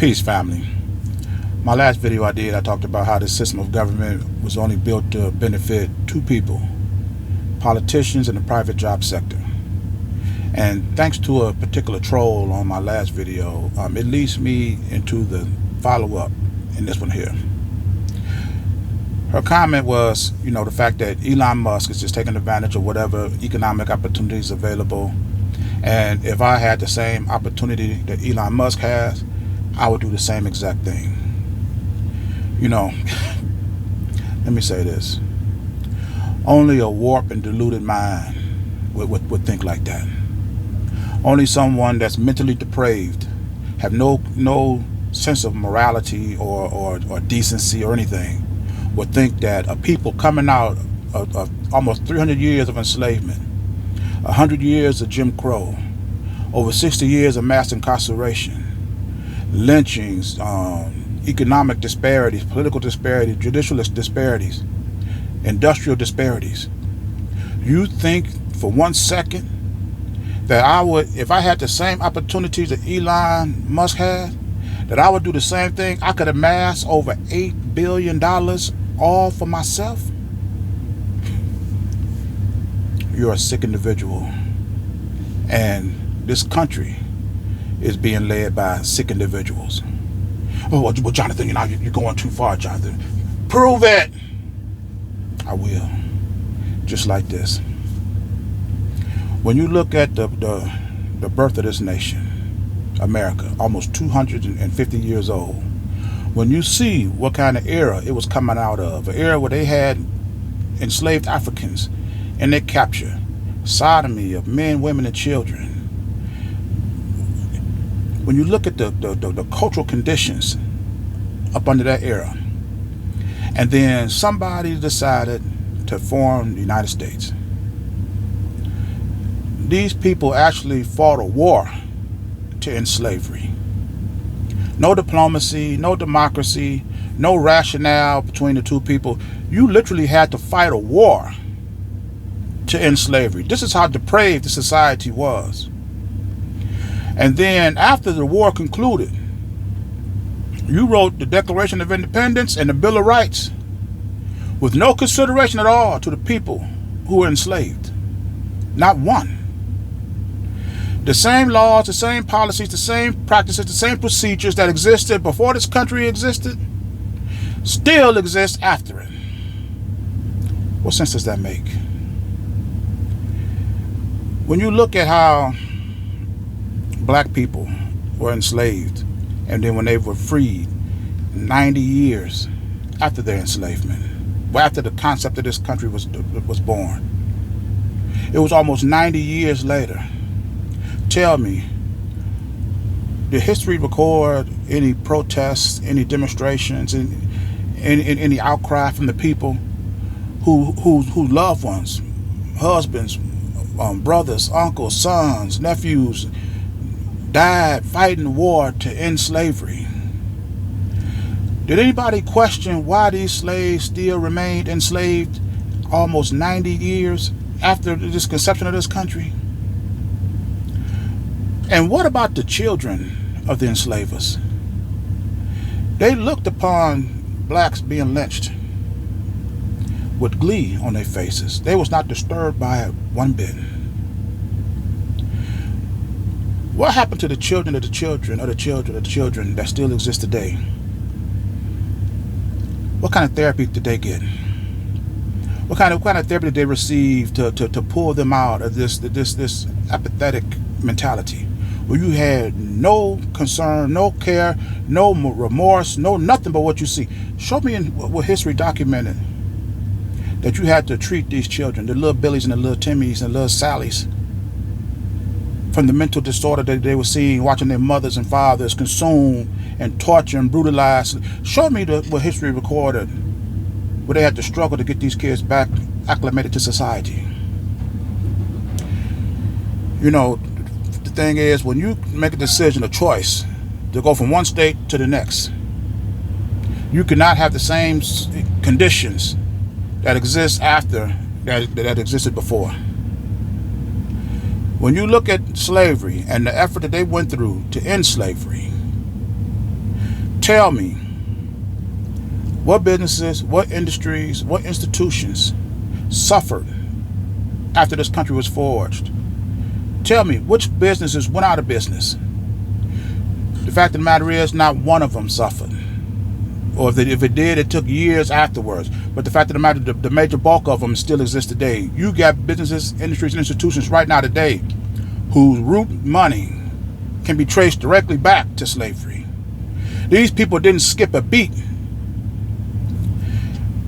Peace, family. My last video I talked about how the system of government was only built to benefit two people: politicians and the private job sector. And thanks to a particular troll on my last video, it leads me into the follow-up in this one here. Her comment was, the fact that Elon Musk is just taking advantage of whatever economic opportunities available. And if I had the same opportunity that Elon Musk has, I would do the same exact thing. Let me say this. Only a warped and deluded mind would think like that. Only someone that's mentally depraved, have no sense of morality or decency or anything, would think that a people coming out of almost 300 years of enslavement, 100 years of Jim Crow, over 60 years of mass incarceration, lynchings, economic disparities, political disparities, judicial disparities, industrial disparities. You think for 1 second that I would, if I had the same opportunities that Elon Musk had, that I would do the same thing? I could amass over $8 billion all for myself? You're a sick individual. And this country is being led by sick individuals. Oh, well, Jonathan, you're going too far, Jonathan. Prove it. I will. Just like this. When you look at the birth of this nation, America, almost 250 years old, when you see what kind of era it was coming out of, an era where they had enslaved Africans in their capture, sodomy of men, women, and children. When you look at the cultural conditions up under that era, and then somebody decided to form the United States. These people actually fought a war to end slavery. No diplomacy, no democracy, no rationale between the two people. You literally had to fight a war to end slavery. This is how depraved the society was. And then after the war concluded, you wrote the Declaration of Independence and the Bill of Rights with no consideration at all to the people who were enslaved. Not one. The same laws, the same policies, the same practices, the same procedures that existed before this country existed still exist after it. What sense does that make? When you look at how black people were enslaved, and then when they were freed 90 years after their enslavement, after the concept of this country was born, it was almost 90 years later. Tell me, did history record any protests, any demonstrations, any outcry from the people whose loved ones, husbands, brothers, uncles, sons, nephews died fighting the war to end slavery? Did anybody question why these slaves still remained enslaved almost 90 years after this conception of this country? And what about the children of the enslavers? They looked upon blacks being lynched with glee on their faces. They was not disturbed by it one bit. What happened to the children of the children of the children of the children that still exist today? What kind of therapy did they get? What kind of therapy did they receive to pull them out of this apathetic mentality, where you had no concern, no care, no remorse, no nothing but what you see? Show me in what history documented that you had to treat these children, the little Billies and the little Timmies and the little Sallys, from the mental disorder that they were seeing, watching their mothers and fathers consumed and tortured and brutalized. Show me what history recorded where they had to struggle to get these kids back acclimated to society. The thing is, when you make a decision, a choice to go from one state to the next, you cannot have the same conditions that exist after that existed before. When you look at slavery and the effort that they went through to end slavery, Tell me, what businesses, what industries, what institutions suffered after this country was forged? Tell me, which businesses went out of business? The fact of the matter is, not one of them suffered. Or if it did, it took years afterwards. But the fact of the matter, the major bulk of them still exist today. You got businesses, industries, and institutions right now today whose root money can be traced directly back to slavery. These people didn't skip a beat.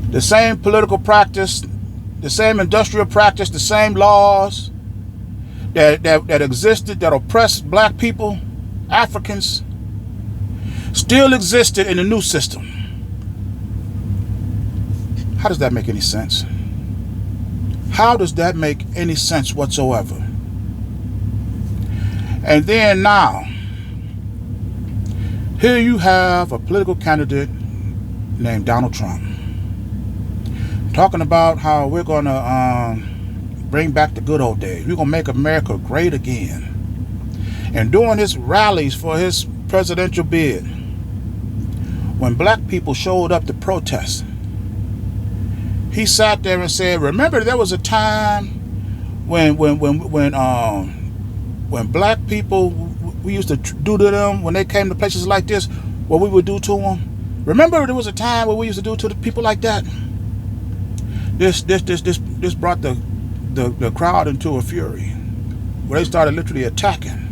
The same political practice, the same industrial practice, the same laws that existed, that oppressed black people, Africans, still existed in the new system. How does that make any sense? How does that make any sense whatsoever? And then now, here you have a political candidate named Donald Trump talking about how we're going to bring back the good old days. We're going to make America great again. And doing his rallies for his presidential bid, when black people showed up to protest, he sat there and said, remember there was a time when black people, we used to do to them when they came to places like this, what we would do to them? Remember there was a time what we used to do to the people like that? This brought the crowd into a fury, where they started literally attacking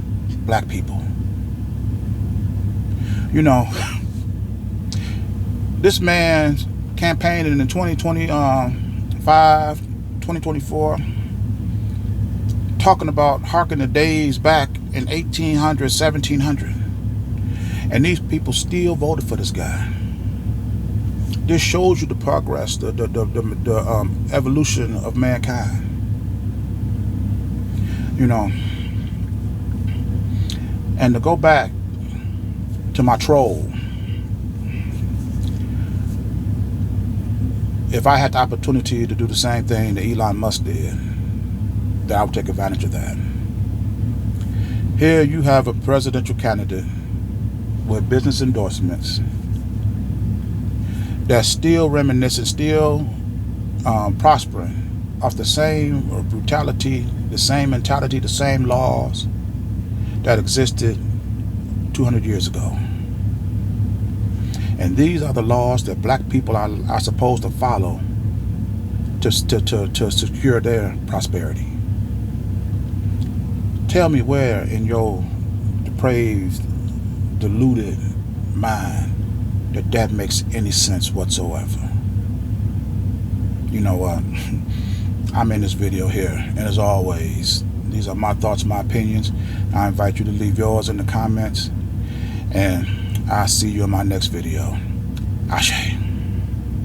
black people. You know, this man's campaigning in 2025, 2024, talking about harking the days back in 1800, 1700. And these people still voted for this guy. This shows you the progress, the evolution of mankind. You know, and to go back to my troll, if I had the opportunity to do the same thing that Elon Musk did, then I would take advantage of that. Here you have a presidential candidate with business endorsements that's still reminiscent, still prospering off the same brutality, the same mentality, the same laws that existed 200 years ago. And these are the laws that black people are supposed to follow to secure their prosperity. Tell me where in your depraved, deluded mind that makes any sense whatsoever. You know what? I'm in this video here, and as always, these are my thoughts, my opinions. I invite you to leave yours in the comments, and I'll see you in my next video. Ashe.